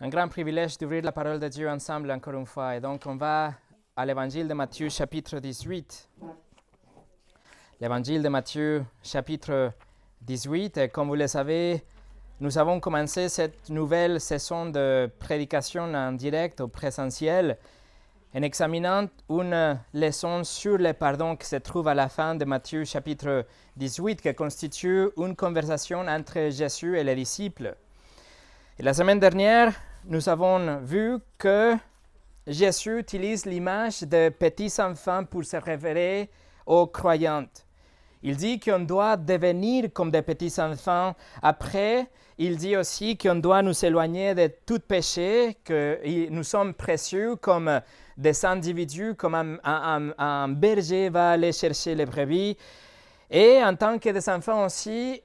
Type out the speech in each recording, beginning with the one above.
Un grand privilège d'ouvrir la parole de Dieu ensemble encore une fois. Et donc, on va à l'évangile de Matthieu, chapitre 18. L'évangile de Matthieu, chapitre 18. Et comme vous le savez, nous avons commencé cette nouvelle saison de prédication en direct au présentiel en examinant une leçon sur le pardon qui se trouve à la fin de Matthieu, chapitre 18, qui constitue une conversation entre Jésus et les disciples. Et la semaine dernière, nous avons vu que Jésus utilise l'image de petits enfants pour se référer aux croyants. Il dit qu'on doit devenir comme des petits enfants. Après, il dit aussi qu'on doit nous éloigner de tout péché, que nous sommes précieux comme des individus, comme un berger va aller chercher les brebis. Et en tant que des enfants aussi,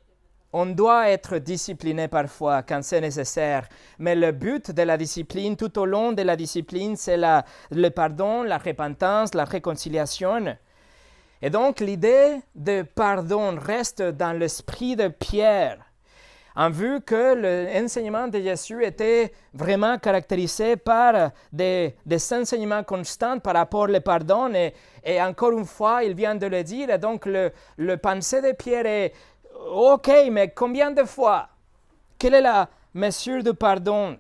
on doit être discipliné parfois quand c'est nécessaire, mais le but de la discipline, tout au long de la discipline, c'est le pardon, la repentance, la réconciliation. Et donc l'idée de pardon reste dans l'esprit de Pierre, en vue que l'enseignement de Jésus était vraiment caractérisé par des enseignements constants par rapport au pardon. Et encore une fois, il vient de le dire, et donc le pensée de Pierre est OK, mais combien de fois? Quelle est la mesure du pardon?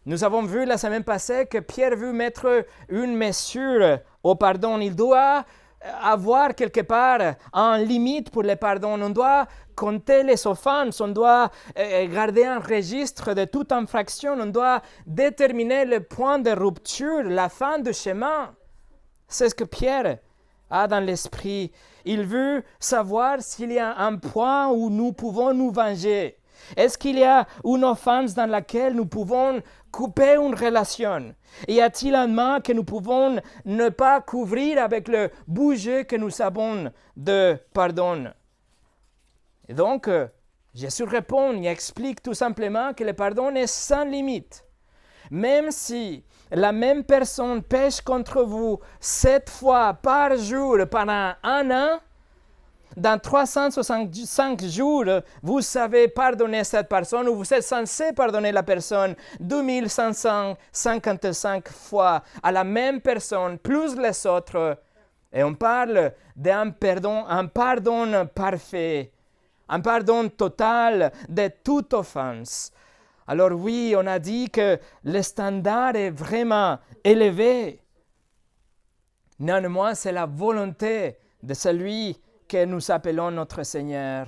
Nous avons vu la semaine passée que Pierre veut mettre une mesure au pardon. Il doit avoir quelque part une limite pour le pardon. On doit compter les offenses, on doit garder un registre de toute infraction, on doit déterminer le point de rupture, la fin du chemin. C'est ce que Pierre a dans l'esprit. Il veut savoir s'il y a un point où nous pouvons nous venger. Est-ce qu'il y a une offense dans laquelle nous pouvons couper une relation? Y a-t-il un mal que nous pouvons ne pas couvrir avec le budget que nous avons de pardon? Et donc, Jésus répond, il explique tout simplement que le pardon est sans limite. Même si la même personne pêche contre vous 7 fois par jour pendant un an, dans 365 jours, vous savez pardonner cette personne ou vous êtes censé pardonner la personne 2555 fois à la même personne, plus les autres. Et on parle d'un pardon parfait, un pardon total de toute offense. Alors oui, on a dit que le standard est vraiment élevé. Néanmoins, c'est la volonté de celui que nous appelons notre Seigneur.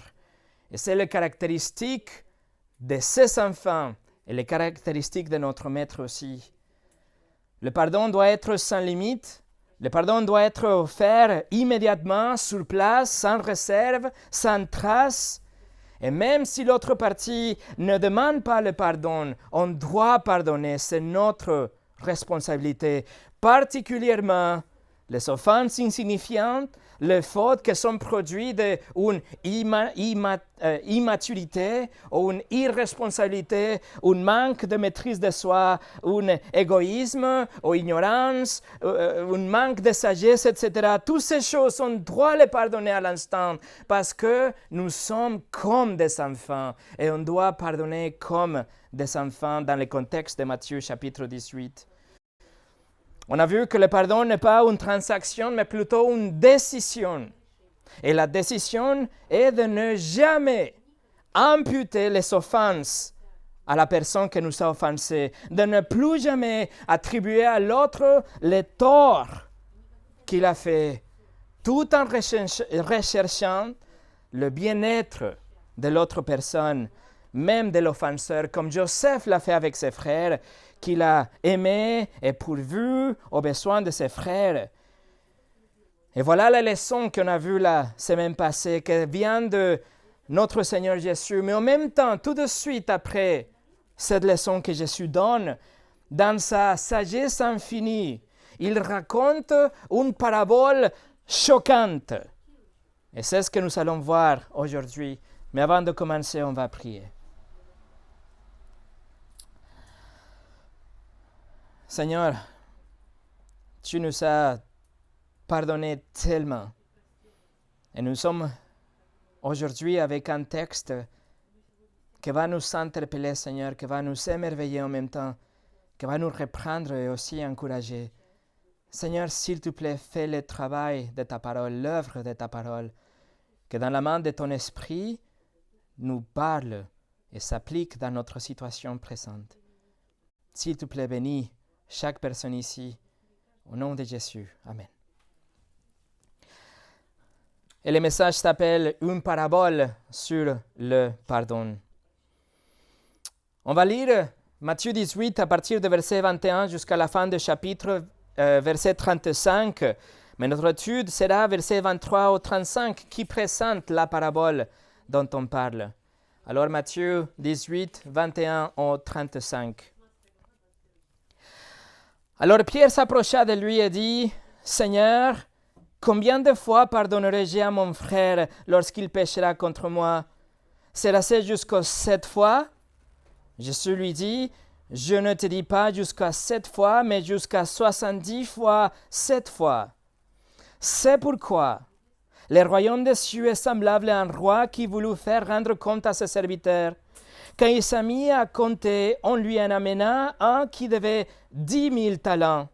Et c'est la caractéristique de ses enfants et les caractéristiques de notre Maître aussi. Le pardon doit être sans limite. Le pardon doit être offert immédiatement, sur place, sans réserve, sans trace. Et même si l'autre partie ne demande pas le pardon, on doit pardonner, c'est notre responsabilité, particulièrement les offenses insignifiantes, les fautes qui sont produites d'une immaturité ou une irresponsabilité, un manque de maîtrise de soi, un égoïsme ou ignorance, un manque de sagesse, etc. Toutes ces choses, on doit les pardonner à l'instant parce que nous sommes comme des enfants et on doit pardonner comme des enfants dans le contexte de Matthieu chapitre 18. On a vu que le pardon n'est pas une transaction, mais plutôt une décision. Et la décision est de ne jamais imputer les offenses à la personne qui nous a offensés, de ne plus jamais attribuer à l'autre les torts qu'il a fait, tout en recherchant le bien-être de l'autre personne, même de l'offenseur, comme Joseph l'a fait avec ses frères, qu'il a aimé et pourvu aux besoins de ses frères. Et voilà la leçon qu'on a vue la semaine passée, qui vient de notre Seigneur Jésus. Mais en même temps, tout de suite après cette leçon que Jésus donne, dans sa sagesse infinie, il raconte une parabole choquante. Et c'est ce que nous allons voir aujourd'hui. Mais avant de commencer, on va prier. Seigneur, tu nous as pardonné tellement. Et nous sommes aujourd'hui avec un texte qui va nous interpeller, Seigneur, qui va nous émerveiller en même temps, qui va nous reprendre et aussi encourager. Seigneur, s'il te plaît, fais le travail de ta parole, l'œuvre de ta parole, que dans la main de ton esprit, nous parle et s'applique dans notre situation présente. S'il te plaît, bénis chaque personne ici, au nom de Jésus. Amen. Et le message s'appelle « Une parabole sur le pardon ». On va lire Matthieu 18 à partir de verset 21 jusqu'à la fin du chapitre, verset 35. Mais notre étude sera verset 23 au 35 qui présente la parabole dont on parle. Alors Matthieu 18, 21 au 35. Alors Pierre s'approcha de lui et dit, « Seigneur, combien de fois pardonnerai-je à mon frère lorsqu'il péchera contre moi? Sera-ce jusqu'à 7 fois ?» Jésus lui dit, « Je ne te dis pas jusqu'à 7 fois, mais jusqu'à 70 fois 7 fois. C'est pourquoi le royaume des cieux est semblable à un roi qui voulut faire rendre compte à ses serviteurs. Quand il s'est mis à compter, on lui en amena un qui devait 10 000 talents.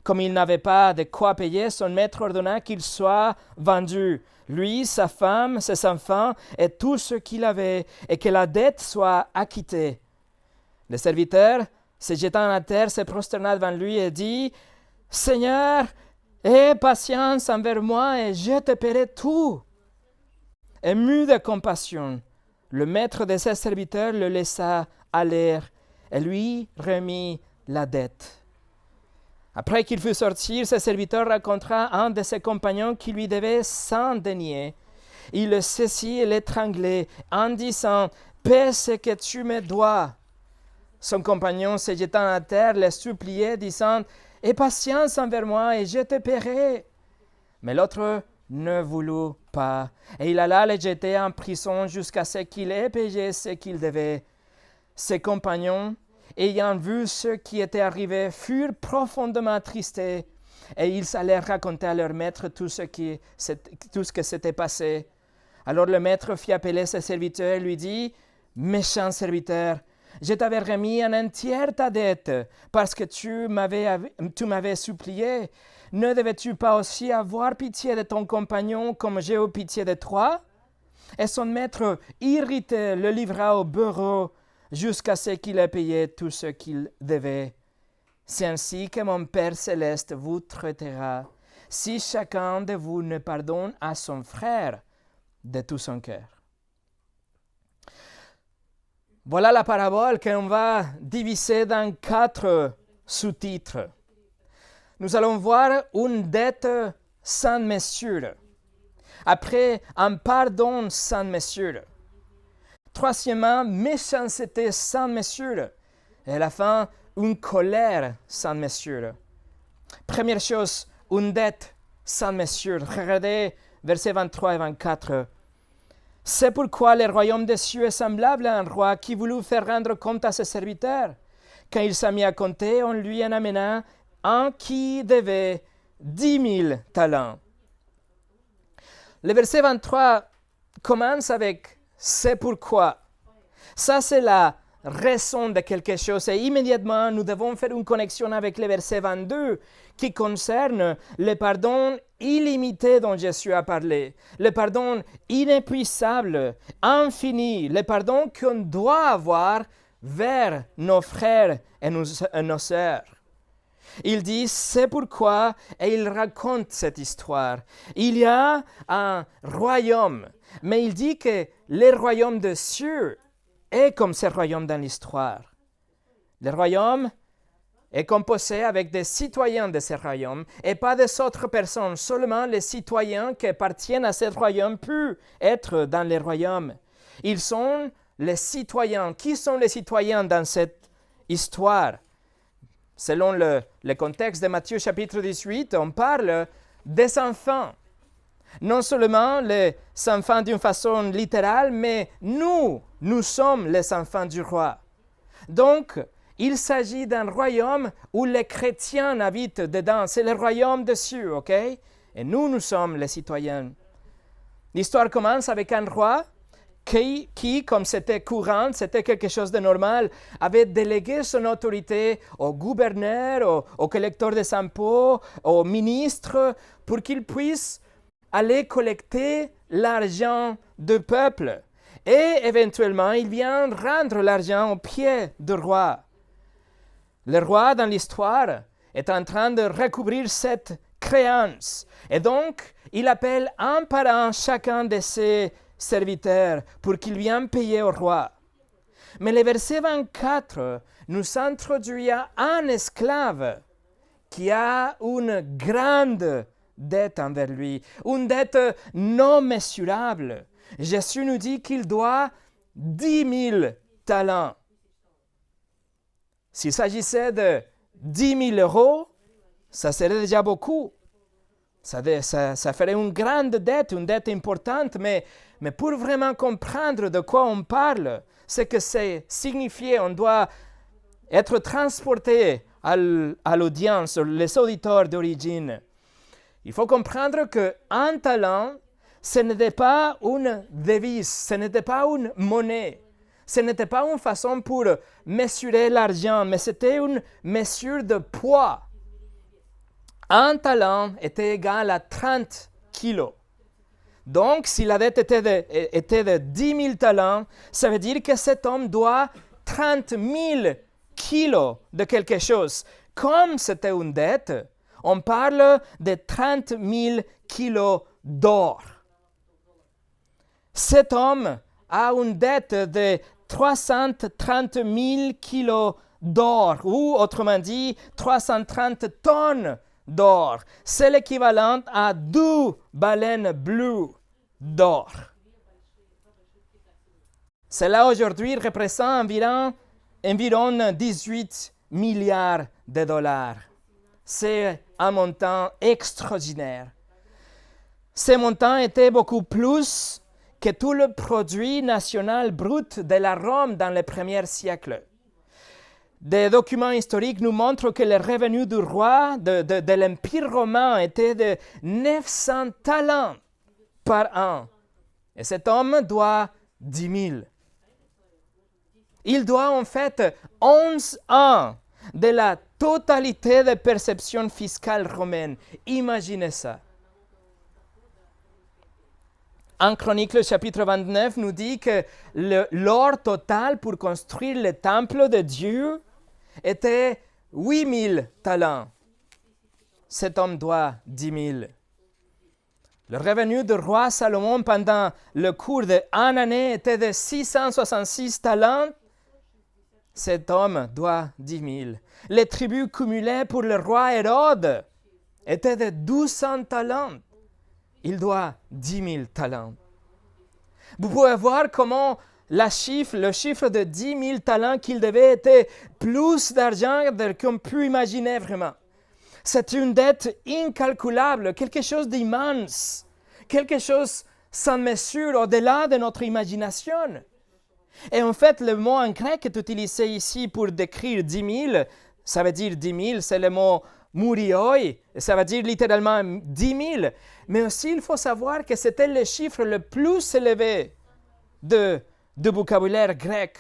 Comme il n'avait pas de quoi payer, son maître ordonna qu'il soit vendu, lui, sa femme, ses enfants et tout ce qu'il avait, et que la dette soit acquittée. Le serviteur, se jetant à terre, se prosterna devant lui et dit, « Seigneur, aie patience envers moi et je te paierai tout. » Ému de compassion, le maître de ses serviteurs le laissa aller et lui remit la dette. Après qu'il fut sorti, ses serviteurs rencontra un de ses compagnons qui lui devait 100 deniers. Il le saisit et l'étranglait en disant « Paie ce que tu me dois. » Son compagnon, se jetant à terre, le suppliait, disant « Aie patience envers moi et je te paierai. » Mais l'autre ne voulut pas, et il alla le jeter en prison jusqu'à ce qu'il ait payé ce qu'il devait. Ses compagnons, ayant vu ce qui était arrivé, furent profondément attristés, et ils allèrent raconter à leur maître tout ce qui s'était passé. Alors le maître fit appeler ses serviteurs et lui dit « Méchant serviteur, je t'avais remis en entière ta dette, parce que tu m'avais supplié. Ne devais-tu pas aussi avoir pitié de ton compagnon comme j'ai eu pitié de toi? » Et son maître, irrité, le livra au bourreau jusqu'à ce qu'il ait payé tout ce qu'il devait. C'est ainsi que mon Père céleste vous traitera, si chacun de vous ne pardonne à son frère de tout son cœur. Voilà la parabole qu'on va diviser dans 4 sous-titres. Nous allons voir une dette sans mesure. Après, un pardon sans mesure. Troisièmement, méchanceté sans mesure. Et à la fin, une colère sans mesure. Première chose, une dette sans mesure. Regardez versets 23 et 24. C'est pourquoi le royaume des cieux est semblable à un roi qui voulut faire rendre compte à ses serviteurs. Quand il s'est mis à compter, on lui en amena un qui devait 10 000 talents. Le verset 23 commence avec « c'est pourquoi ». Ça, c'est la raison de quelque chose. Et immédiatement, nous devons faire une connexion avec le verset 22 qui concerne le pardon illimité dont Jésus a parlé. Le pardon inépuisable, infini. Le pardon qu'on doit avoir vers nos frères et nos sœurs. Il dit, c'est pourquoi, et il raconte cette histoire. Il y a un royaume, mais il dit que le royaume des cieux est comme ce royaume dans l'histoire. Le royaume est composé avec des citoyens de ce royaume et pas des autres personnes. Seulement les citoyens qui appartiennent à ce royaume peuvent être dans le royaume. Ils sont les citoyens. Qui sont les citoyens dans cette histoire? Selon le contexte de Matthieu chapitre 18, on parle des enfants. Non seulement les enfants d'une façon littérale, mais nous sommes les enfants du roi. Donc, il s'agit d'un royaume où les chrétiens habitent dedans. C'est le royaume des cieux, ok? Et nous sommes les citoyens. L'histoire commence avec un roi qui, comme c'était courant, c'était quelque chose de normal, avait délégué son autorité au gouverneur, au collecteur des impôts, au ministre, pour qu'ils puissent aller collecter l'argent du peuple. Et éventuellement, il vient rendre l'argent aux pieds du roi. Le roi, dans l'histoire, est en train de recouvrir cette créance. Et donc, il appelle un par un chacun de ses serviteurs pour qu'ils viennent payer au roi. Mais le verset 24 nous introduit un esclave qui a une grande dette envers lui, une dette non mesurable. Jésus nous dit qu'il doit 10 000 talents. S'il s'agissait de 10 000 euros, ça serait déjà beaucoup. Ça ferait une grande dette, une dette importante, mais pour vraiment comprendre de quoi on parle, ce que c'est signifié, on doit être transporté à l'audience, les auditeurs d'origine. Il faut comprendre qu'un talent, ce n'était pas une devise, ce n'était pas une monnaie, ce n'était pas une façon pour mesurer l'argent, mais c'était une mesure de poids. Un talent était égal à 30 kilos. Donc, si la dette était de 10 000 talents, ça veut dire que cet homme doit 30 000 kilos de quelque chose. Comme c'était une dette, on parle de 30 000 kilos d'or. Cet homme a une dette de 330 000 kilos d'or, ou autrement dit, 330 tonnes d'or. C'est l'équivalent à 2 baleines bleues d'or. Cela aujourd'hui représente environ 18 milliards de dollars. C'est un montant extraordinaire. Ce montant était beaucoup plus que tout le produit national brut de la Rome dans les premiers siècles. Des documents historiques nous montrent que les revenus du roi de l'Empire romain étaient de 900 talents par an. Et cet homme doit 10 000. Il doit en fait 11 ans de la totalité des perceptions fiscales romaines. Imaginez ça. En Chronique, le chapitre 29 nous dit que l'or total pour construire le temple de Dieu était 8 000 talents. Cet homme doit 10 000. Le revenu du roi Salomon pendant le cours d'une année était de 666 talents. Cet homme doit 10 000. Les tribus cumulées pour le roi Hérode étaient de 1200 talents. Il doit 10 000 talents. Vous pouvez voir comment le chiffre de 10 000 talents qu'il devait être plus d'argent qu'on peut imaginer vraiment. C'est une dette incalculable, quelque chose d'immense, quelque chose sans mesure, au-delà de notre imagination. Et en fait, le mot en grec est utilisé ici pour décrire 10 000, ça veut dire 10 000, c'est le mot murioi, ça veut dire littéralement 10 000. Mais aussi, il faut savoir que c'était le chiffre le plus élevé du vocabulaire grec.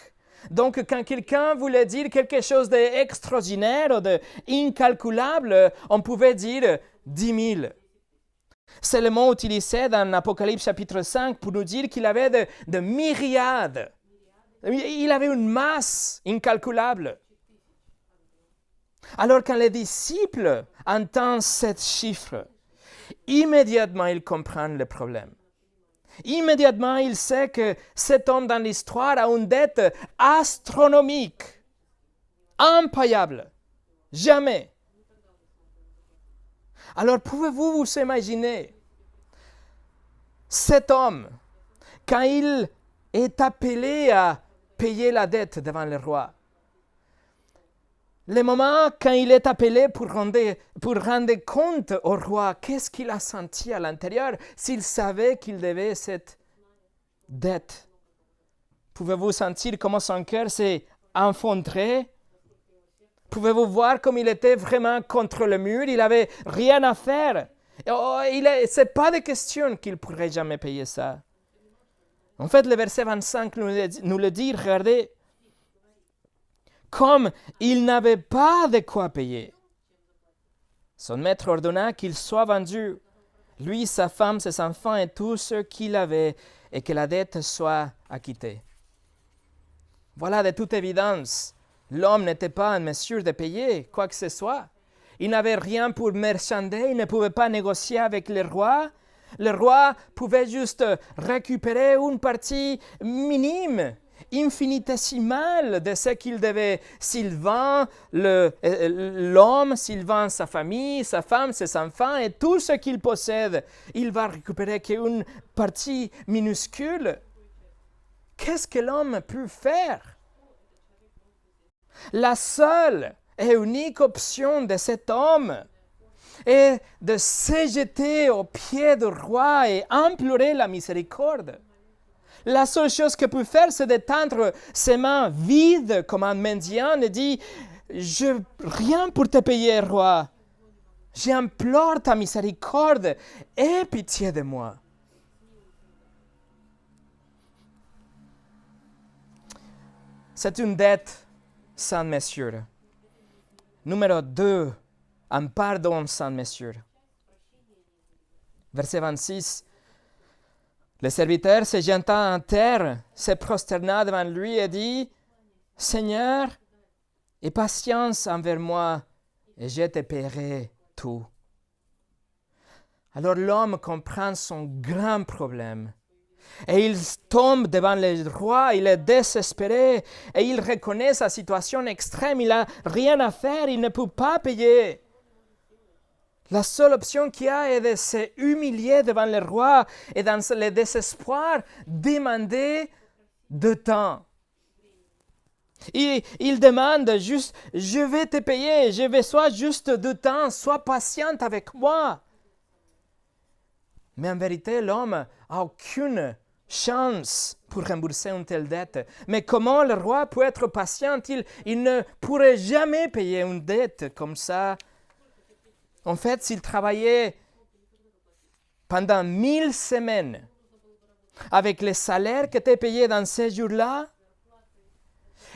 Donc, quand quelqu'un voulait dire quelque chose d'extraordinaire ou d'incalculable, on pouvait dire 10 000. C'est le mot utilisé dans Apocalypse chapitre 5 pour nous dire qu'il avait de myriades. Il avait une masse incalculable. Alors, quand les disciples entendent ce chiffre, immédiatement, ils comprennent le problème. Immédiatement, ils savent que cet homme dans l'histoire a une dette astronomique, impayable, jamais. Alors, pouvez-vous vous imaginer cet homme, quand il est appelé à payer la dette devant le roi? Le moment quand il est appelé pour rendre compte au roi, qu'est-ce qu'il a senti à l'intérieur s'il savait qu'il devait cette dette? Pouvez-vous sentir comment son cœur s'est effondré? Pouvez-vous voir comme il était vraiment contre le mur? Il n'avait rien à faire. Ce n'est pas de question qu'il ne pourrait jamais payer ça. En fait, le verset 25 nous le dit, regardez, comme il n'avait pas de quoi payer, son maître ordonna qu'il soit vendu, lui, sa femme, ses enfants et tout ce qu'il avait, et que la dette soit acquittée. Voilà, de toute évidence, l'homme n'était pas en mesure de payer quoi que ce soit. Il n'avait rien pour marchander, il ne pouvait pas négocier avec le roi. Le roi pouvait juste récupérer une partie minime, infinitésimale de ce qu'il devait. S'il vend l'homme, s'il vend sa famille, sa femme, ses enfants et tout ce qu'il possède, il va récupérer qu'une partie minuscule. Qu'est-ce que l'homme peut faire? La seule et unique option de cet homme est de se jeter aux pieds du roi et implorer la miséricorde. La seule chose qu'il peut faire, c'est de tendre ses mains vides comme un mendiant et dire « Je n'ai rien pour te payer, roi. J'implore ta miséricorde. Aie pitié de moi. » C'est une dette sans mesure. Numéro 2, un pardon sans mesure. Verset 26. Le serviteur se jeta en terre, se prosterna devant lui et dit, « Seigneur, aie patience envers moi, et je te paierai tout. » Alors l'homme comprend son grand problème. Et il tombe devant le roi, il est désespéré, et il reconnaît sa situation extrême, il n'a rien à faire, il ne peut pas payer. La seule option qu'il a est de se humilier devant le roi et dans le désespoir, demander de temps. Il demande juste, je vais te payer, je vais soit juste de temps, sois patiente avec moi. Mais en vérité, l'homme n'a aucune chance pour rembourser une telle dette. Mais comment le roi peut être patient? Il ne pourrait jamais payer une dette comme ça. En fait, s'il travaillait pendant 1000 semaines avec les salaires qui étaient payés dans ces jours-là,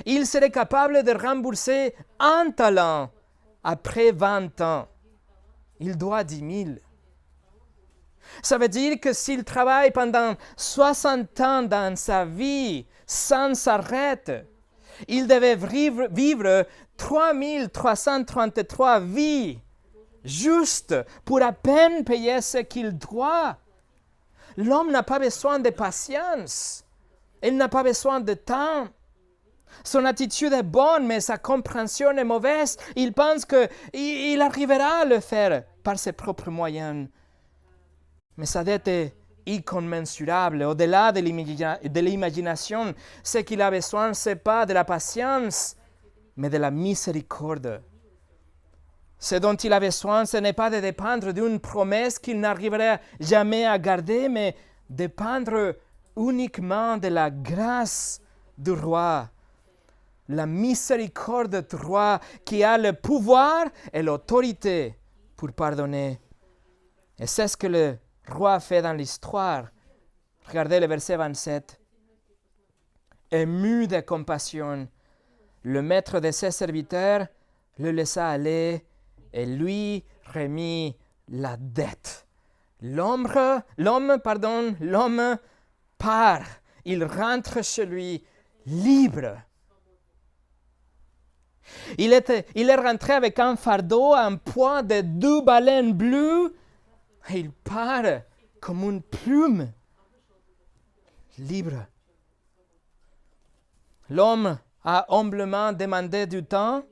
il serait capable de rembourser un talent après 20 ans. Il doit 10 000. Ça veut dire que s'il travaille pendant 60 ans dans sa vie sans arrêt, il devait vivre 3333 vies juste pour à peine payer ce qu'il doit. L'homme n'a pas besoin de patience. Il n'a pas besoin de temps. Son attitude est bonne, mais sa compréhension est mauvaise. Il pense qu'il arrivera à le faire par ses propres moyens. Mais sa dette est incommensurable. Au-delà de l'imagination, ce qu'il a besoin, ce n'est pas de la patience, mais de la miséricorde. Ce dont il a besoin, ce n'est pas de dépendre d'une promesse qu'il n'arriverait jamais à garder, mais dépendre uniquement de la grâce du roi. La miséricorde du roi qui a le pouvoir et l'autorité pour pardonner. Et c'est ce que le roi fait dans l'histoire. Regardez le verset 27. Ému de compassion, le maître de ses serviteurs le laissa aller et lui remit la dette. L'homme part. Il rentre chez lui libre. Il est rentré avec un fardeau, un poids de 2 baleines bleues. Et il part comme une plume, libre. L'homme a humblement demandé du temps,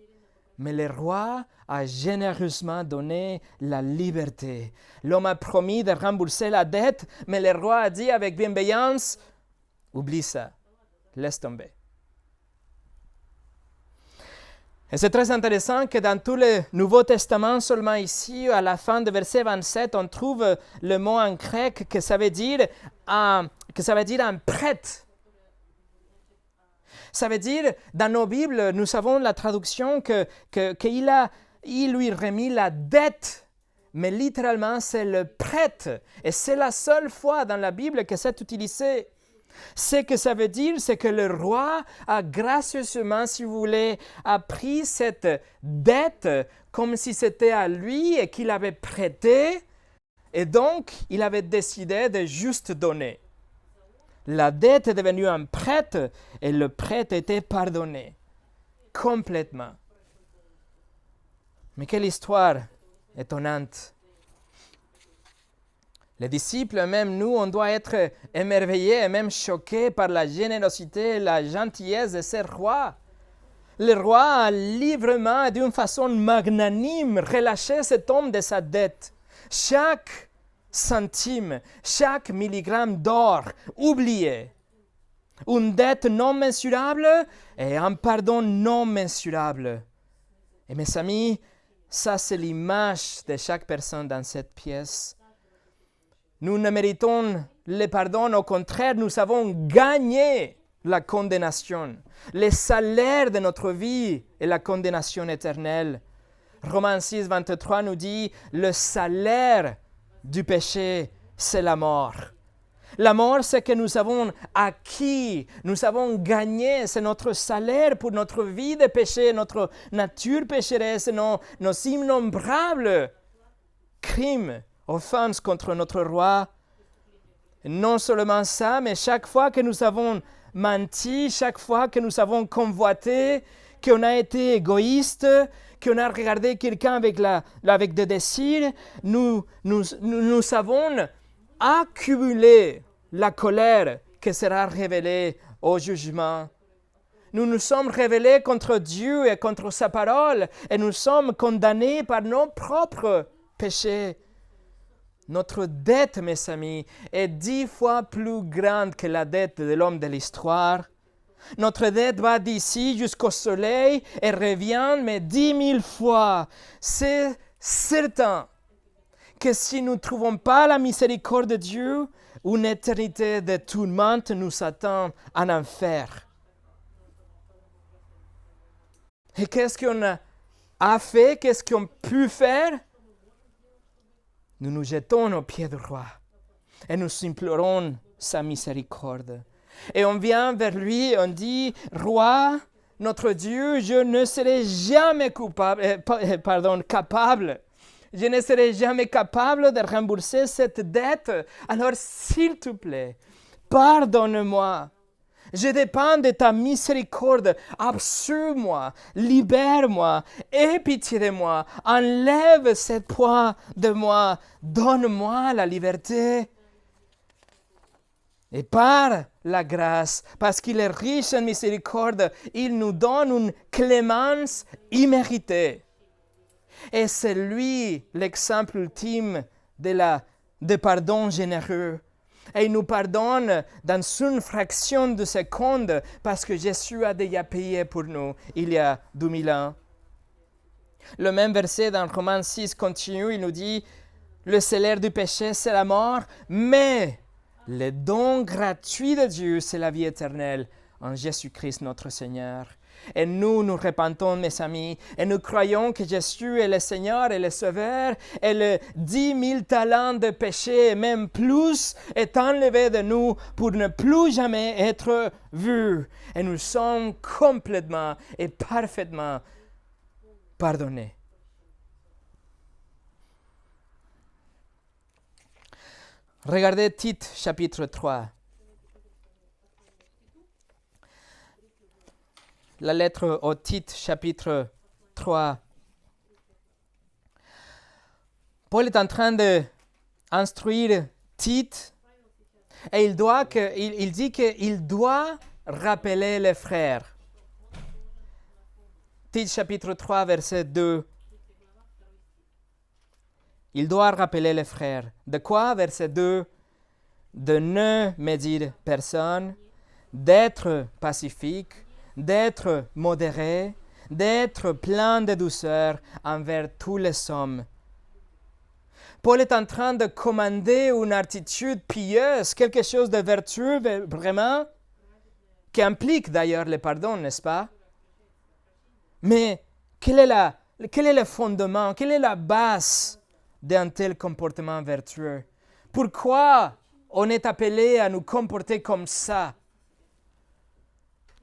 mais le roi a généreusement donné la liberté. L'homme a promis de rembourser la dette, mais le roi a dit avec bienveillance, oublie ça, laisse tomber. Et c'est très intéressant que dans tout le Nouveau Testament, seulement ici, à la fin du verset 27, on trouve le mot en grec que ça veut dire un prêtre. Ça veut dire, dans nos Bibles, nous avons la traduction qu'il lui remis la dette, mais littéralement, c'est le prêtre. Et c'est la seule fois dans la Bible que c'est utilisé. Ce que ça veut dire, c'est que le roi a gracieusement, si vous voulez, a pris cette dette comme si c'était à lui et qu'il avait prêté, et donc il avait décidé de juste donner. La dette est devenue un prêt et le prêt était pardonné complètement. Mais quelle histoire étonnante! Les disciples, même nous, on doit être émerveillés et même choqués par la générosité et la gentillesse de ce roi. Le roi a librement et d'une façon magnanime relâché cet homme de sa dette. Chaque centime, chaque milligramme d'or oublié. Une dette non mensurable et un pardon non mensurable. Et mes amis, ça c'est l'image de chaque personne dans cette pièce. Nous ne méritons le pardon, au contraire, nous avons gagné la condamnation. Le salaire de notre vie est la condamnation éternelle. Romains 6, 23 nous dit, le salaire du péché, c'est la mort. La mort, c'est que nous avons acquis, nous avons gagné, c'est notre salaire pour notre vie de péché, notre nature pécheresse, nos innombrables crimes, offenses contre notre roi. Non seulement ça, mais chaque fois que nous avons menti, chaque fois que nous avons convoité, qu'on a été égoïste, qu'on a regardé quelqu'un avec des désirs, nous avons accumulé la colère qui sera révélée au jugement. Nous nous sommes révélés contre Dieu et contre sa parole et nous sommes condamnés par nos propres péchés. Notre dette, mes amis, est 10 fois plus grande que la dette de l'homme de l'histoire. Notre dette va d'ici jusqu'au soleil et revient, mais 10 000 fois. C'est certain que si nous ne trouvons pas la miséricorde de Dieu, une éternité de tourmente nous attend en enfer. Et qu'est-ce qu'on a fait? Qu'est-ce qu'on peut faire? Nous nous jetons aux pieds du roi et nous implorons sa miséricorde. Et on vient vers lui et on dit, Roi, notre Dieu, je ne serai jamais capable. Je ne serai jamais capable de rembourser cette dette. Alors, s'il te plaît, pardonne-moi. Je dépends de ta miséricorde. Absolue-moi, libère-moi, aie pitié de moi, enlève ce poids de moi, donne-moi la liberté. Et par la grâce, parce qu'il est riche en miséricorde, il nous donne une clémence imméritée. Et c'est lui l'exemple ultime de pardon généreux. Et il nous pardonne dans une fraction de seconde parce que Jésus a déjà payé pour nous il y a 2000 ans. Le même verset dans Romains 6 continue, il nous dit « Le salaire du péché, c'est la mort, mais le don gratuit de Dieu, c'est la vie éternelle en Jésus-Christ notre Seigneur. » Et nous repentons, mes amis, et nous croyons que Jésus est le Seigneur et le Sauveur, et le 10 000 talents de péché, et même plus, est enlevé de nous pour ne plus jamais être vus. Et nous sommes complètement et parfaitement pardonnés. Regardez Tite, chapitre 3. La lettre aux Tite, chapitre 3. Paul est en train d'instruire Tite et il dit qu'il doit rappeler les frères. Tite, chapitre 3, verset 2. Il doit rappeler les frères. De quoi, verset 2? De ne médire personne, d'être pacifique, d'être modéré, d'être plein de douceur envers tous les hommes. Paul est en train de commander une attitude pieuse, quelque chose de vertueux vraiment, qui implique d'ailleurs le pardon, n'est-ce pas? Mais quel est le fondement, quelle est la base d'un tel comportement vertueux? Pourquoi on est appelé à nous comporter comme ça?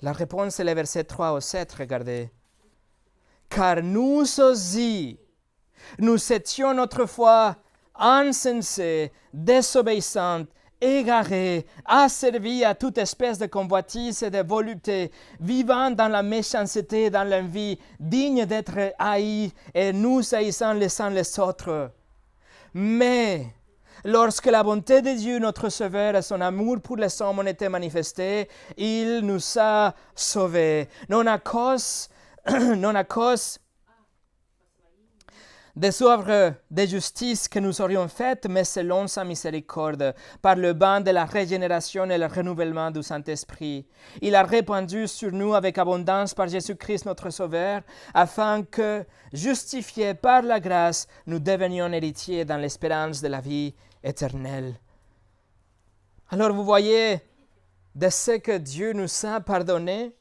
La réponse est les versets 3 au 7, regardez. Car nous aussi, nous étions autrefois insensés, désobéissants, égarés, asservis à toute espèce de convoitise et de volupté, vivant dans la méchanceté et dans l'envie, dignes d'être haïs et nous haïssant les uns les autres. Mais lorsque la bonté de Dieu, notre Sauveur, et son amour pour les hommes ont été manifestés, il nous a sauvés, non à cause des œuvres de justice que nous aurions faites, mais selon sa miséricorde, par le bain de la régénération et le renouvellement du Saint-Esprit. Il a répandu sur nous avec abondance par Jésus-Christ notre Sauveur, afin que, justifiés par la grâce, nous devenions héritiers dans l'espérance de la vie éternelle. Alors vous voyez, de ce que Dieu nous a pardonné,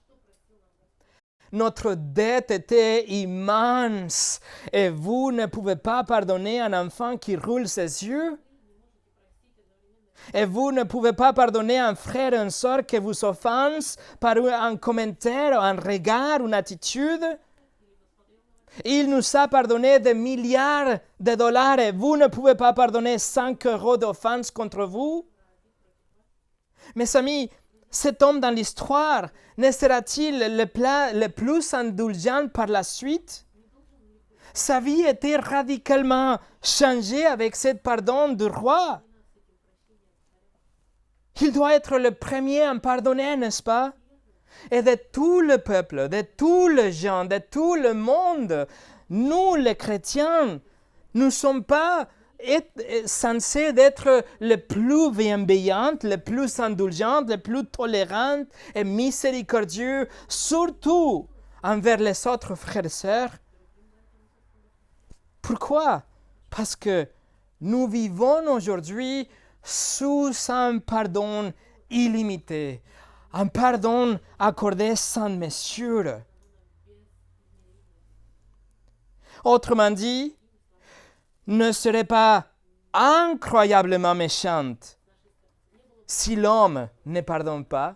notre dette était immense et vous ne pouvez pas pardonner un enfant qui roule ses yeux. Et vous ne pouvez pas pardonner un frère et une sœur qui vous offensent par un commentaire, un regard, une attitude. Il nous a pardonné des milliards de dollars et vous ne pouvez pas pardonner 5 euros d'offense contre vous. Mes amis, cet homme dans l'histoire, ne sera-t-il le plus indulgent par la suite? Sa vie était radicalement changée avec ce pardon du roi. Il doit être le premier à pardonner, n'est-ce pas? Et de tout le peuple, de tous les gens, de tout le monde, nous les chrétiens, nous ne sommes pas censés être les plus bienveillants, les plus indulgents, les plus tolérants et miséricordieux, surtout envers les autres frères et sœurs. Pourquoi? Parce que nous vivons aujourd'hui sous un pardon illimité, un pardon accordé sans mesure. Autrement dit, ne serait pas incroyablement méchante si l'homme ne pardonne pas,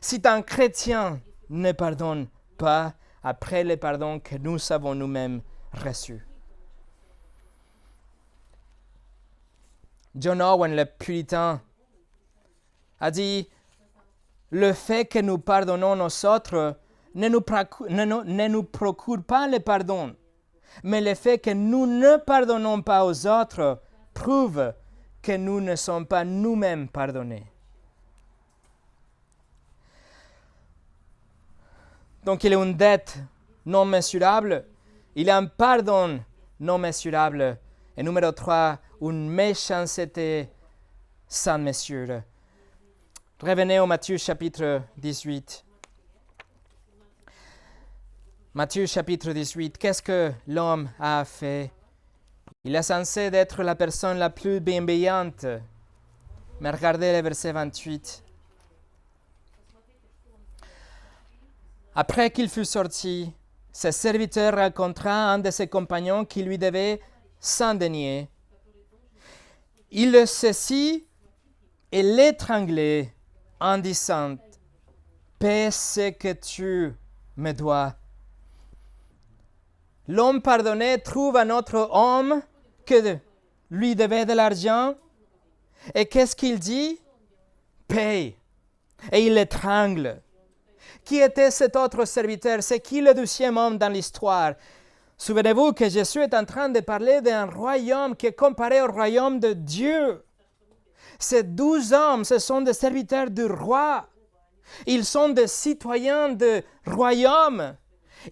si un chrétien ne pardonne pas après le pardon que nous avons nous-mêmes reçu. John Owen, le puritain, a dit « Le fait que nous pardonnons aux autres ne nous procure pas le pardon. Mais le fait que nous ne pardonnons pas aux autres prouve que nous ne sommes pas nous-mêmes pardonnés. » Donc il y a une dette non mesurable, il y a un pardon non mesurable. Et numéro 3, une méchanceté sans mesure. Revenez au Matthieu chapitre 18. Matthieu chapitre 18, qu'est-ce que l'homme a fait? Il est censé être la personne la plus bienveillante. Mais regardez le verset 28. Après qu'il fut sorti, ses serviteurs rencontra un de ses compagnons qui lui devait 100 deniers. Il le saisit et l'étranglait en disant « Paie ce que tu me dois. » L'homme pardonné trouve un autre homme que lui devait de l'argent. Et qu'est-ce qu'il dit? Paye. Et il l'étrangle. Qui était cet autre serviteur? C'est qui le 12e homme dans l'histoire? Souvenez-vous que Jésus est en train de parler d'un royaume qui est comparé au royaume de Dieu. Ces 12 hommes, ce sont des serviteurs du roi. Ils sont des citoyens du royaume.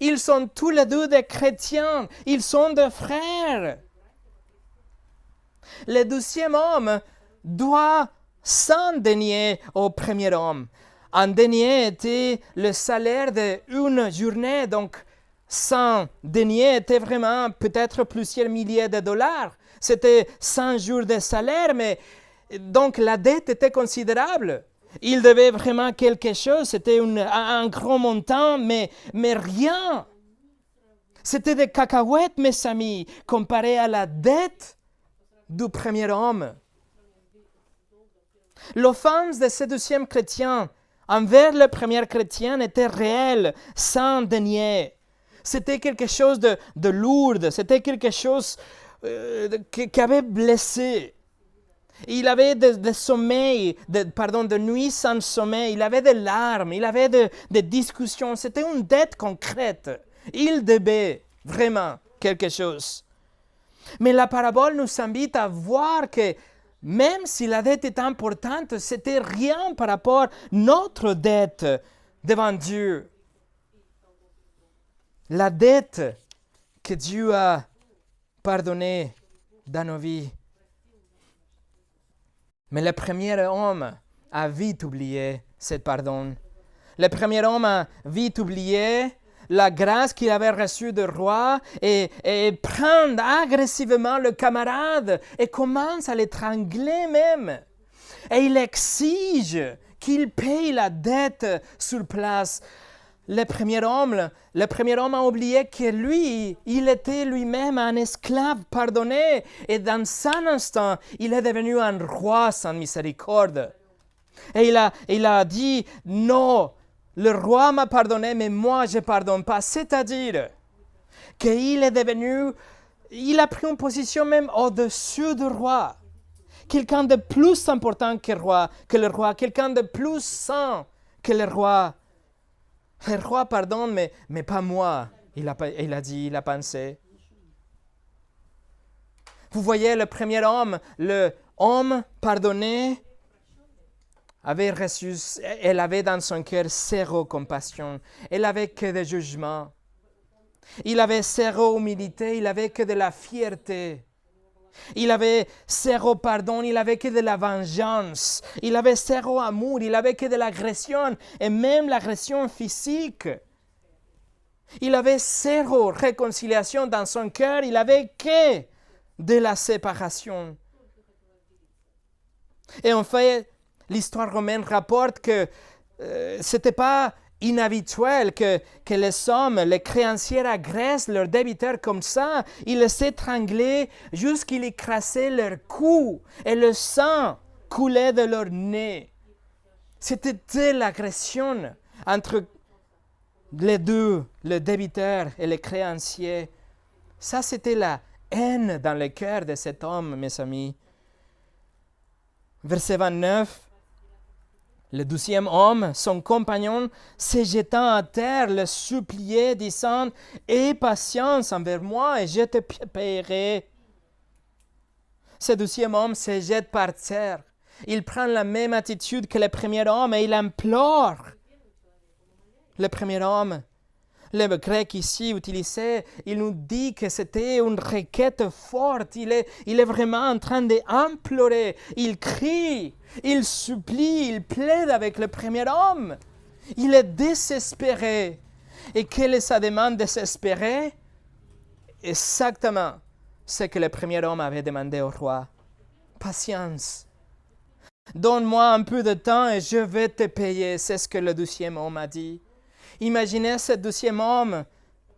Ils sont tous les deux des chrétiens. Ils sont des frères. Le 12e homme doit 100 deniers au premier homme. Un denier était le salaire d'une journée. Donc, 100 deniers étaient vraiment peut-être plusieurs milliers de dollars. C'était 100 jours de salaire, mais donc la dette était considérable. Il devait vraiment quelque chose, c'était un grand montant, mais rien. C'était des cacahuètes, mes amis, comparé à la dette du premier homme. L'offense de ce deuxième chrétien envers le premier chrétien était réelle, sans dénier. C'était quelque chose de lourd, c'était quelque chose qui avait blessé. Il avait de nuits sans sommeil, il avait des larmes, il avait des discussions. C'était une dette concrète. Il devait vraiment quelque chose. Mais la parabole nous invite à voir que même si la dette est importante, c'était rien par rapport à notre dette devant Dieu. La dette que Dieu a pardonnée dans nos vies. Mais le premier homme a vite oublié ce pardon. Le premier homme a vite oublié la grâce qu'il avait reçue du roi et prend agressivement le camarade et commence à l'étrangler même. Et il exige qu'il paye la dette sur place. Le premier homme a oublié que lui, il était lui-même un esclave pardonné et dans un instant, il est devenu un roi sans miséricorde. Et il a dit, non, le roi m'a pardonné, mais moi je ne pardonne pas. C'est-à-dire qu'il est devenu, il a pris une position même au-dessus du roi. Quelqu'un de plus important que le roi, quelqu'un de plus saint que le roi. Le roi pardonne, mais pas moi, il a dit, il a pensé. Vous voyez, le premier homme, le homme pardonné, avait reçu, elle avait dans son cœur zéro compassion. Elle avait que des jugements. Il avait zéro humilité, il avait que de la fierté. Il avait zéro pardon, il avait que de la vengeance. Il avait zéro amour, il avait que de l'agression et même l'agression physique. Il avait zéro réconciliation dans son cœur, il avait que de la séparation. Et en fait, l'histoire romaine rapporte que ce n'était pas inhabituel que les hommes, les créanciers agressent leurs débiteurs comme ça. Ils les étranglaient jusqu'ils écrasaient leur cou et le sang coulait de leur nez. C'était l'agression entre les deux, le débiteur et les créanciers. Ça, c'était la haine dans le cœur de cet homme, mes amis. Verset 29. Le deuxième homme, son compagnon, se jetant à terre, le suppliait, disant « Aie patience envers moi et je te paierai. » Ce deuxième homme se jette par terre. Il prend la même attitude que le premier homme et il implore. Le premier homme, le grec ici utilisé, il nous dit que c'était une requête forte. Il est vraiment en train d'implorer. Il crie, il supplie, il plaide avec le premier homme. Il est désespéré. Et quelle est sa demande désespérée? Exactement ce que le premier homme avait demandé au roi. Patience. Donne-moi un peu de temps et je vais te payer. C'est ce que le deuxième homme a dit. Imaginez ce deuxième homme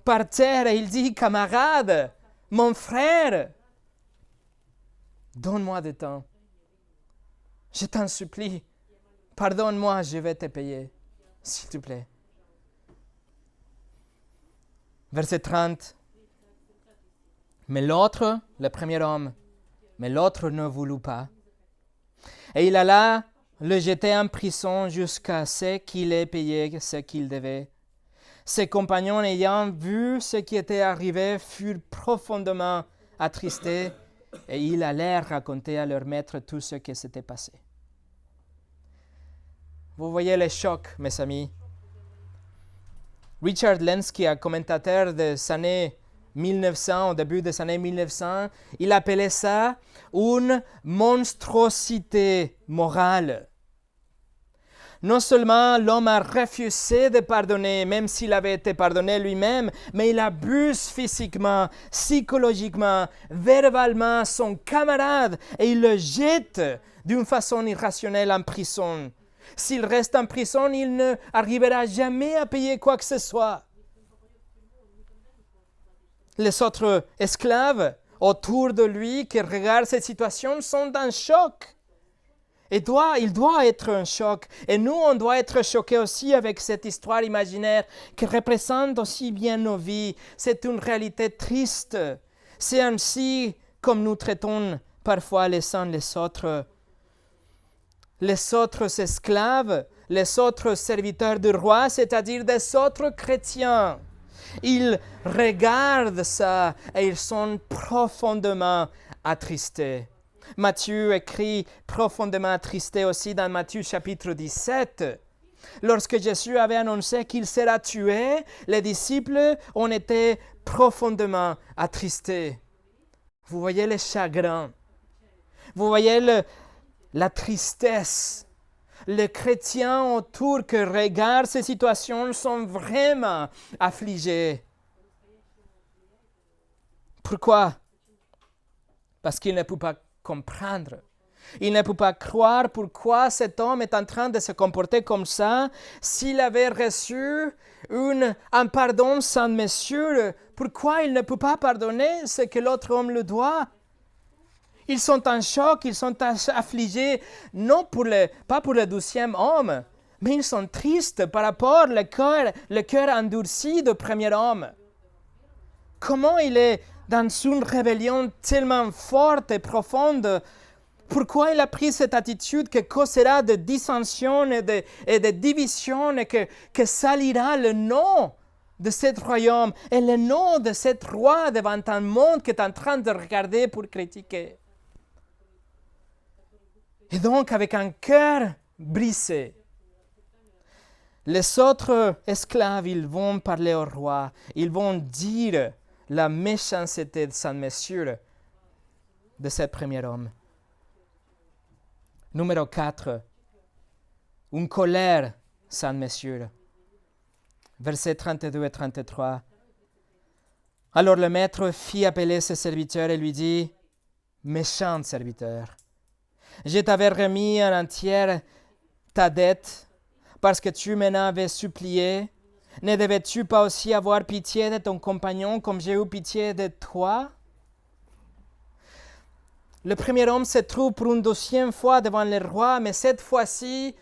par terre et il dit, camarade, mon frère, donne-moi du temps. Je t'en supplie, pardonne-moi, je vais te payer, s'il te plaît. Verset 30. Mais l'autre, le premier homme, mais l'autre ne voulut pas. Et il alla le jeter en prison jusqu'à ce qu'il ait payé ce qu'il devait. Ses compagnons, ayant vu ce qui était arrivé, furent profondément attristés et ils allèrent raconter à leur maître tout ce qui s'était passé. Vous voyez le choc, mes amis. Richard Lenski, un commentateur des années 1900, au début des années 1900, il appelait ça une monstruosité morale. Non seulement l'homme a refusé de pardonner, même s'il avait été pardonné lui-même, mais il abuse physiquement, psychologiquement, verbalement son camarade et il le jette d'une façon irrationnelle en prison. S'il reste en prison, il ne arrivera jamais à payer quoi que ce soit. Les autres esclaves autour de lui qui regardent cette situation sont en choc. Il doit être un choc. Et nous, on doit être choqués aussi avec cette histoire imaginaire qui représente aussi bien nos vies. C'est une réalité triste. C'est ainsi comme nous traitons parfois les uns les autres. Les autres esclaves, les autres serviteurs du roi, c'est-à-dire des autres chrétiens. Ils regardent ça et ils sont profondément attristés. Matthieu écrit profondément attristé aussi dans Matthieu chapitre 17. Lorsque Jésus avait annoncé qu'il sera tué, les disciples ont été profondément attristés. Vous voyez le chagrin. Vous voyez la tristesse. Les chrétiens autour qui regardent ces situations sont vraiment affligés. Pourquoi? Parce qu'ils ne peuvent pas comprendre. Ils ne peuvent pas croire pourquoi cet homme est en train de se comporter comme ça. S'il avait reçu un pardon sans mesure, pourquoi il ne peut pas pardonner ce que l'autre homme le doit? Ils sont en choc, ils sont affligés, pas pour le 12e homme, mais ils sont tristes par rapport au cœur endurci du premier homme. Comment il est dans une rébellion tellement forte et profonde? Pourquoi il a pris cette attitude qui causera de dissensions et de divisions et que salira le nom de ce royaume et le nom de ce roi devant un monde qui est en train de regarder pour critiquer? Et donc, avec un cœur brisé, les autres esclaves, ils vont parler au roi. Ils vont dire la méchanceté sans mesure de ce premier homme. Numéro 4. Une colère sans mesure. Versets 32 et 33. Alors le maître fit appeler ses serviteurs et lui dit, « Méchant serviteur, je t'avais remis en entière ta dette parce que tu m'en avais supplié. Ne devais-tu pas aussi avoir pitié de ton compagnon comme j'ai eu pitié de toi? » Le premier homme se trouve pour une 2e fois devant le roi, mais cette fois-ci,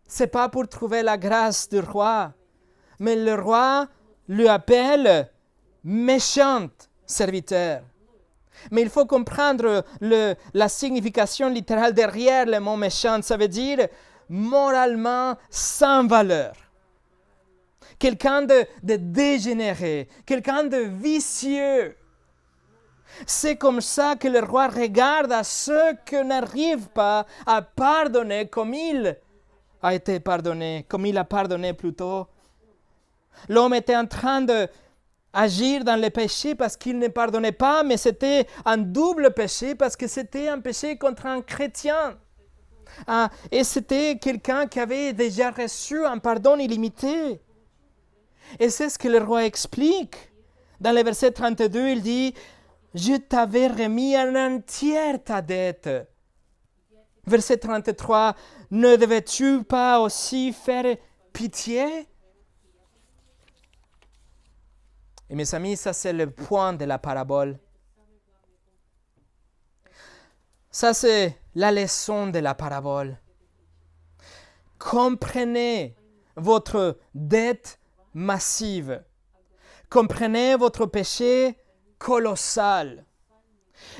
ce n'est pas pour trouver la grâce du roi, mais le roi lui appelle méchant serviteur. Mais il faut comprendre la signification littérale derrière le mot méchant. Ça veut dire moralement sans valeur. Quelqu'un de dégénéré, quelqu'un de vicieux. C'est comme ça que le roi regarde à ceux qui n'arrivent pas à pardonner comme il a été pardonné, comme il a pardonné plutôt. L'homme était en train d'agir dans le péché parce qu'il ne pardonnait pas, mais c'était un double péché parce que c'était un péché contre un chrétien. Et c'était quelqu'un qui avait déjà reçu un pardon illimité. Et c'est ce que le roi explique. Dans le verset 32, il dit « Je t'avais remis en entière ta dette. » Verset 33, « Ne devais-tu pas aussi faire pitié ?» Et mes amis, ça c'est le point de la parabole. Ça c'est la leçon de la parabole. Comprenez votre dette massive. Comprenez votre péché colossal.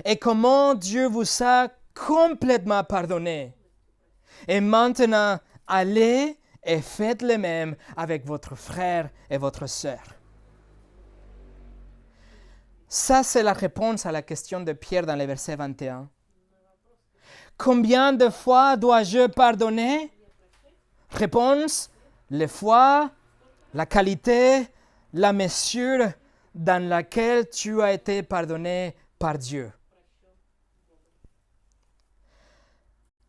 Et comment Dieu vous a complètement pardonné. Et maintenant, allez et faites le même avec votre frère et votre sœur. Ça, c'est la réponse à la question de Pierre dans le verset 21. Combien de fois dois-je pardonner? Réponse, les fois, la qualité, la mesure dans laquelle tu as été pardonné par Dieu.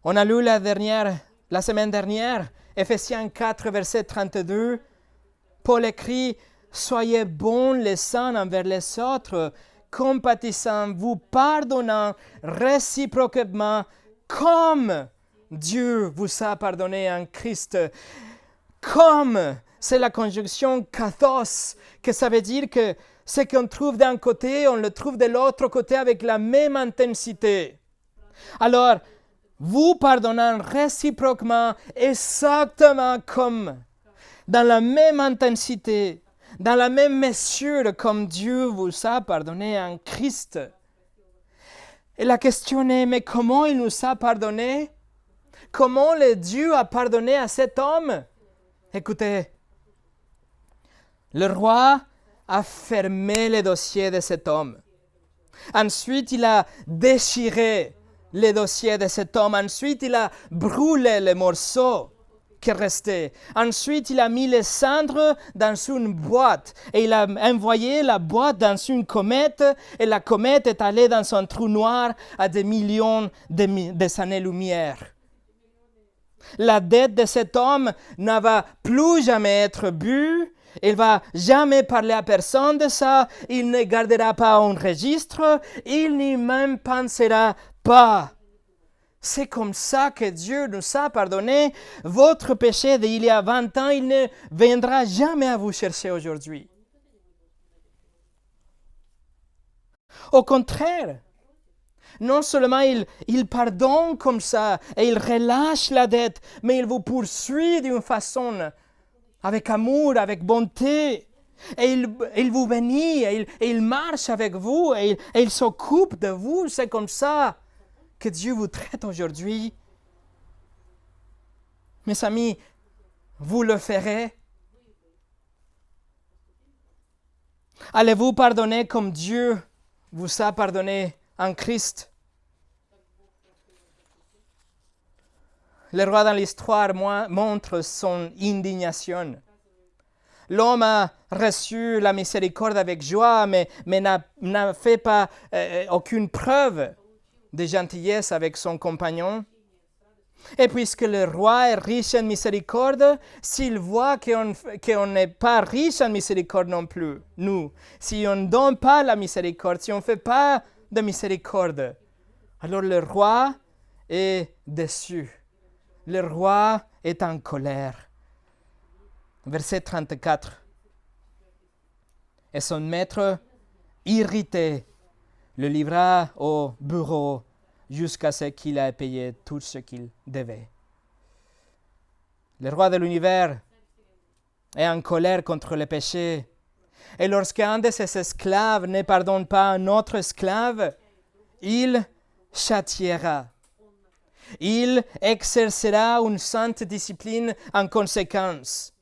On a lu la semaine dernière, Ephésiens 4, verset 32. Paul écrit, « Soyez bons les uns envers les autres, compatissant, vous pardonnant réciproquement, comme Dieu vous a pardonné en Christ. » Comme, c'est la conjonction kathos, que ça veut dire que ce qu'on trouve d'un côté, on le trouve de l'autre côté avec la même intensité. Alors, vous pardonnant réciproquement, exactement comme, dans la même intensité, dans la même mesure comme Dieu vous a pardonné en Christ. Et la question est, mais comment il nous a pardonné? Comment le Dieu a pardonné à cet homme? Écoutez, le roi a fermé le dossier de cet homme. Ensuite, il a déchiré le dossier de cet homme. Ensuite, il a brûlé les morceaux qui restaient. Ensuite, il a mis les cendres dans une boîte et il a envoyé la boîte dans une comète et la comète est allée dans un trou noir à des millions d'années-lumière. La dette de cet homme ne va plus jamais être bue. Il ne va jamais parler à personne de ça. Il ne gardera pas un registre. Il n'y même pensera pas. C'est comme ça que Dieu nous a pardonné. Votre péché d'il y a 20 ans, il ne viendra jamais à vous chercher aujourd'hui. Au contraire, non seulement il pardonne comme ça et il relâche la dette, mais il vous poursuit d'une façon avec amour, avec bonté. Et il vous bénit, et il marche avec vous, et il s'occupe de vous. C'est comme ça que Dieu vous traite aujourd'hui. Mes amis, vous le ferez. Allez-vous pardonner comme Dieu vous a pardonné en Christ? Le roi dans l'histoire montre son indignation. L'homme a reçu la miséricorde avec joie, mais n'a fait pas aucune preuve de gentillesse avec son compagnon. Et puisque le roi est riche en miséricorde, s'il voit qu'on n'est pas riche en miséricorde non plus, nous, si on ne donne pas la miséricorde, si on ne fait pas de miséricorde, alors le roi est déçu. Le roi est en colère. Verset 34. Et son maître, irrité, le livra au bourreau jusqu'à ce qu'il ait payé tout ce qu'il devait. Le roi de l'univers est en colère contre le péché. Et lorsqu'un de ses esclaves ne pardonne pas un autre esclave, il châtiera. Il exercera une sainte discipline en conséquence.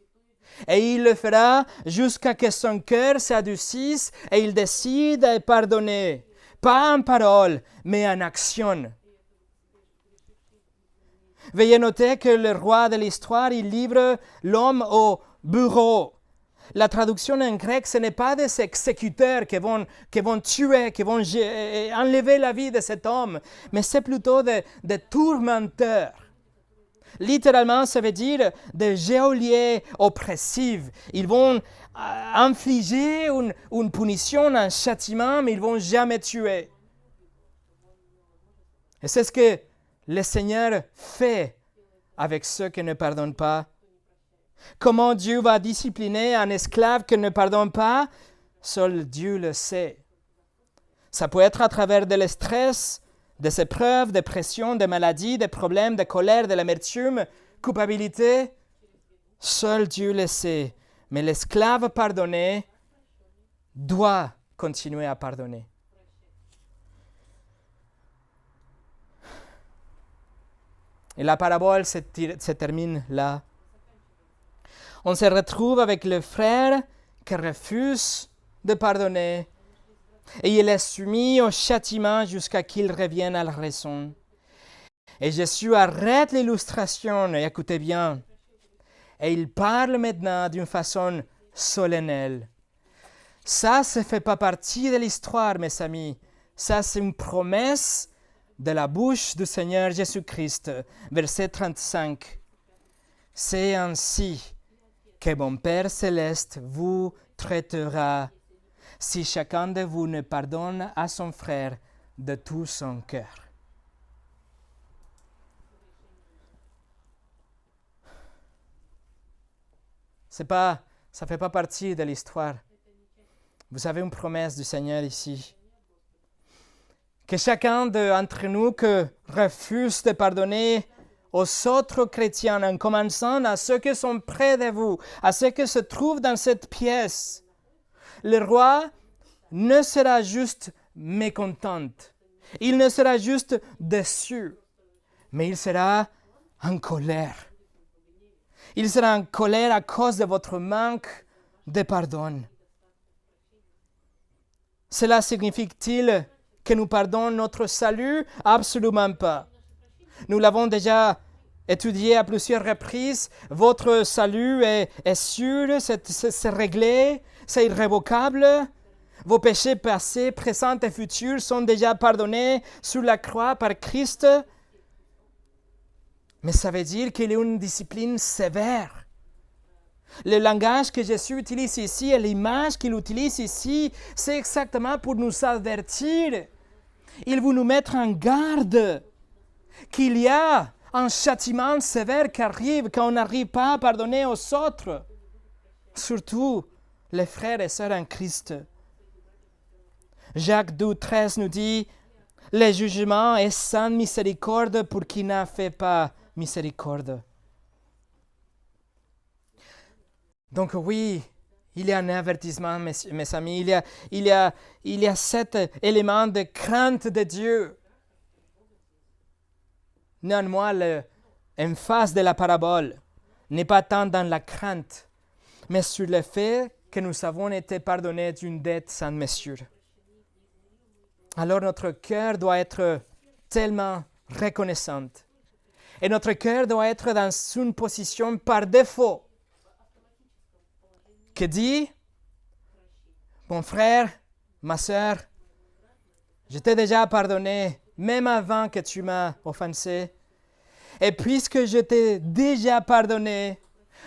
Et il le fera jusqu'à ce que son cœur s'adoucisse et il décide de pardonner, pas en parole, mais en action. Veuillez noter que le roi de l'histoire, il livre l'homme au bourreau. La traduction en grec, ce n'est pas des exécuteurs qui vont tuer, qui vont enlever la vie de cet homme, mais c'est plutôt des tourmenteurs. Littéralement, ça veut dire des geôliers oppressifs. Ils vont infliger une punition, un châtiment, mais ils ne vont jamais tuer. Et c'est ce que le Seigneur fait avec ceux qui ne pardonnent pas. Comment Dieu va discipliner un esclave qui ne pardonne pas? Seul Dieu le sait. Ça peut être à travers de stress, des épreuves, des pressions, des maladies, des problèmes, de colère, de l'amertume, culpabilité. Seul Dieu le sait. Mais l'esclave pardonné doit continuer à pardonner. Et la parabole se termine là. On se retrouve avec le frère qui refuse de pardonner et il est soumis au châtiment jusqu'à qu'il revienne à la raison. Et Jésus arrête l'illustration, et écoutez bien, et il parle maintenant d'une façon solennelle. Ça ne fait pas partie de l'histoire, mes amis. Ça, c'est une promesse de la bouche du Seigneur Jésus-Christ. Verset 35. C'est ainsi que mon Père céleste vous traitera si chacun de vous ne pardonne à son frère de tout son cœur. Ça ne fait pas partie de l'histoire. Vous avez une promesse du Seigneur ici. que chacun d'entre nous que refuse de pardonner aux autres chrétiens, en commençant à ceux qui sont près de vous, à ceux qui se trouvent dans cette pièce, le roi ne sera juste mécontent, il ne sera juste déçu, mais il sera en colère. Il sera en colère à cause de votre manque de pardon. Cela signifie-t-il que nous perdons notre salut? Absolument pas. Nous l'avons déjà étudié à plusieurs reprises. Votre salut est sûr, c'est réglé, c'est irrévocable. Vos péchés passés, présents et futurs sont déjà pardonnés sur la croix par Christ. Mais ça veut dire qu'il y a une discipline sévère. Le langage que Jésus utilise ici et l'image qu'il utilise ici, c'est exactement pour nous avertir. Il veut nous mettre en garde qu'il y a un châtiment sévère qui arrive quand on n'arrive pas à pardonner aux autres. Surtout les frères et sœurs en Christ. Jacques 2,13 nous dit « Le jugement est sans miséricorde pour qui n'a fait pas miséricorde. » Donc oui, il y a un avertissement, mes amis, il y a cet élément de crainte de Dieu. Néanmoins, l'emphase de la parabole n'est pas tant dans la crainte, mais sur le fait que nous avons été pardonnés d'une dette sans mesure. Alors notre cœur doit être tellement reconnaissant. Et notre cœur doit être dans une position par défaut. Qui dit, mon frère, ma sœur, je t'ai déjà pardonné, même avant que tu m'as offensé. Et puisque je t'ai déjà pardonné,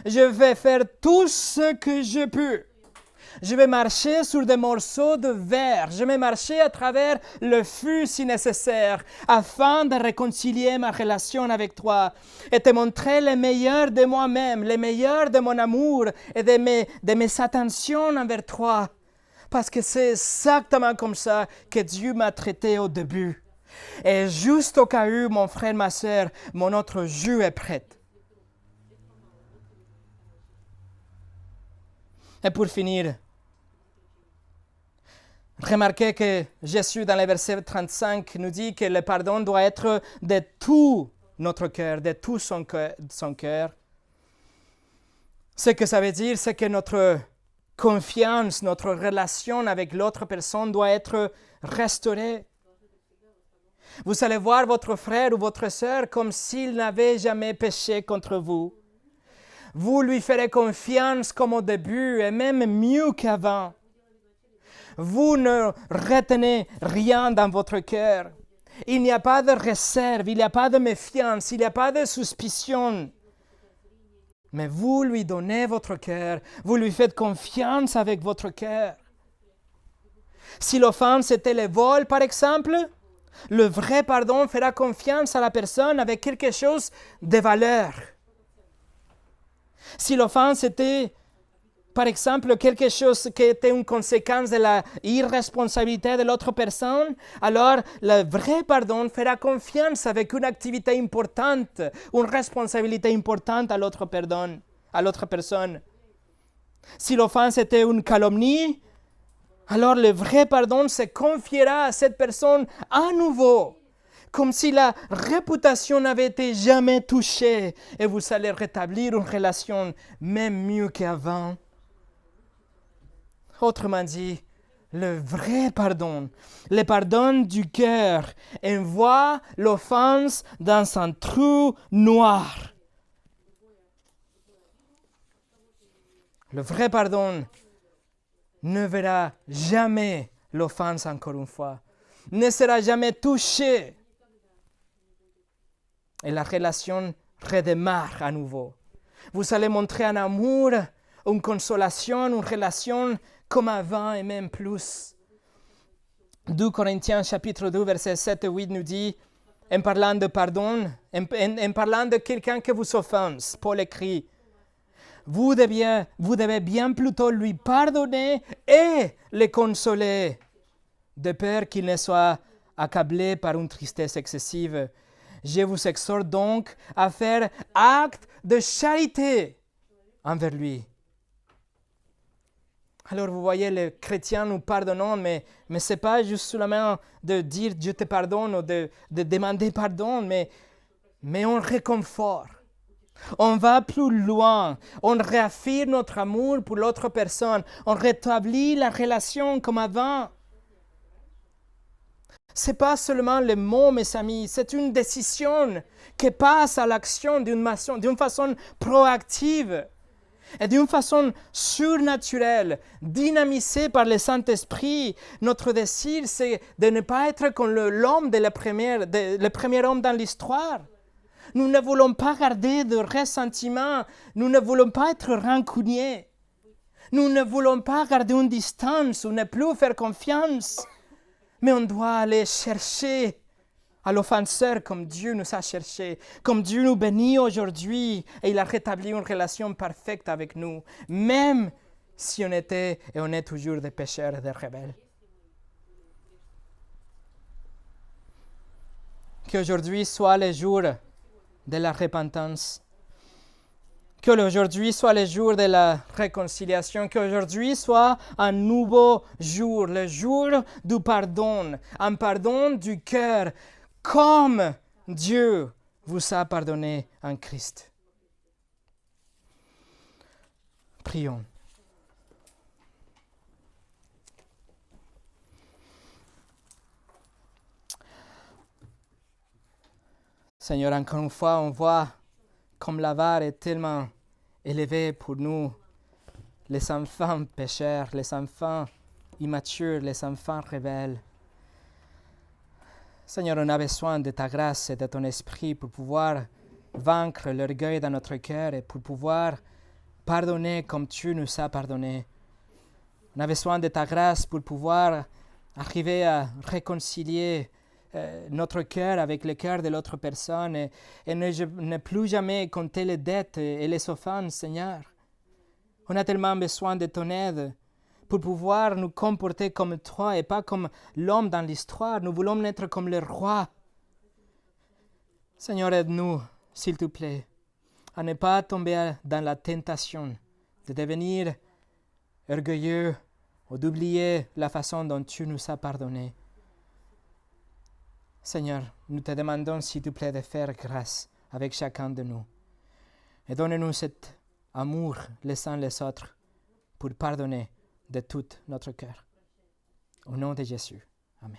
je vais faire tout ce que je peux. Je vais marcher sur des morceaux de verre. Je vais marcher à travers le feu si nécessaire, afin de réconcilier ma relation avec toi et te montrer le meilleur de moi-même, le meilleur de mon amour et de mes attentions envers toi. Parce que c'est exactement comme ça que Dieu m'a traité au début. Et juste au cas où, mon frère, ma sœur, mon autre jus est prêt. Et pour finir, remarquez que Jésus, dans le verset 35, nous dit que le pardon doit être de tout notre cœur, de tout son cœur. Ce que ça veut dire, c'est que notre confiance, notre relation avec l'autre personne doit être restaurée. Vous allez voir votre frère ou votre sœur comme s'il n'avait jamais péché contre vous. Vous lui ferez confiance comme au début et même mieux qu'avant. Vous ne retenez rien dans votre cœur. Il n'y a pas de réserve, il n'y a pas de méfiance, il n'y a pas de suspicion. Mais vous lui donnez votre cœur, vous lui faites confiance avec votre cœur. Si l'offense était le vol, par exemple, le vrai pardon fera confiance à la personne avec quelque chose de valeur. Si l'offense était, par exemple, quelque chose qui était une conséquence de la irresponsabilité de l'autre personne, alors le vrai pardon fera confiance avec une activité importante, une responsabilité importante à l'autre personne. Si l'offense était une calomnie, alors le vrai pardon se confiera à cette personne à nouveau, comme si la réputation n'avait été jamais touchée, et vous allez rétablir une relation même mieux qu'avant. Autrement dit, le vrai pardon, le pardon du cœur, envoie l'offense dans un trou noir. Le vrai pardon ne verra jamais l'offense encore une fois, ne sera jamais touché. Et la relation redémarre à nouveau. Vous allez montrer un amour, une consolation, une relation comme avant et même plus. 2 Corinthiens chapitre 2 versets 7 et 8 nous dit, en parlant de pardon, en parlant de quelqu'un qui vous offense, Paul écrit, vous devez bien plutôt lui pardonner et le consoler, de peur qu'il ne soit accablé par une tristesse excessive. Je vous exhorte donc à faire acte de charité envers lui. Alors vous voyez, les chrétiens nous pardonnons, mais ce n'est pas juste seulement de dire « je te pardonne » ou de demander pardon, mais on réconforte. On va plus loin. On réaffirme notre amour pour l'autre personne. On rétablit la relation comme avant. Ce n'est pas seulement les mots, mes amis, c'est une décision qui passe à l'action d'une façon proactive. Et d'une façon surnaturelle, dynamisée par le Saint-Esprit, notre désir, c'est de ne pas être comme l'homme le premier homme dans l'histoire. Nous ne voulons pas garder de ressentiment. Nous ne voulons pas être rancuniers. Nous ne voulons pas garder une distance ou ne plus faire confiance. Mais on doit aller chercher à l'offenseur comme Dieu nous a cherchés, comme Dieu nous bénit aujourd'hui et il a rétabli une relation parfaite avec nous, même si on était et on est toujours des pécheurs et des rebelles. Qu'aujourd'hui soit le jour de la repentance, qu'aujourd'hui soit le jour de la réconciliation, qu'aujourd'hui soit un nouveau jour, le jour du pardon, un pardon du cœur, comme Dieu vous a pardonné en Christ. Prions. Seigneur, encore une fois, on voit comme la barre est tellement élevée pour nous, les enfants pécheurs, les enfants immatures, les enfants rebelles. Seigneur, on a besoin de ta grâce et de ton esprit pour pouvoir vaincre l'orgueil dans notre cœur et pour pouvoir pardonner comme tu nous as pardonné. On a besoin de ta grâce pour pouvoir arriver à réconcilier notre cœur avec le cœur de l'autre personne et ne plus jamais compter les dettes et les offenses, Seigneur. On a tellement besoin de ton aide pour pouvoir nous comporter comme toi et pas comme l'homme dans l'histoire. Nous voulons être comme le roi. Seigneur, aide-nous, s'il te plaît, à ne pas tomber dans la tentation de devenir orgueilleux ou d'oublier la façon dont tu nous as pardonné. Seigneur, nous te demandons, s'il te plaît, de faire grâce avec chacun de nous. Et donne-nous cet amour les uns les autres pour pardonner de tout notre cœur. Au nom de Jésus. Amen.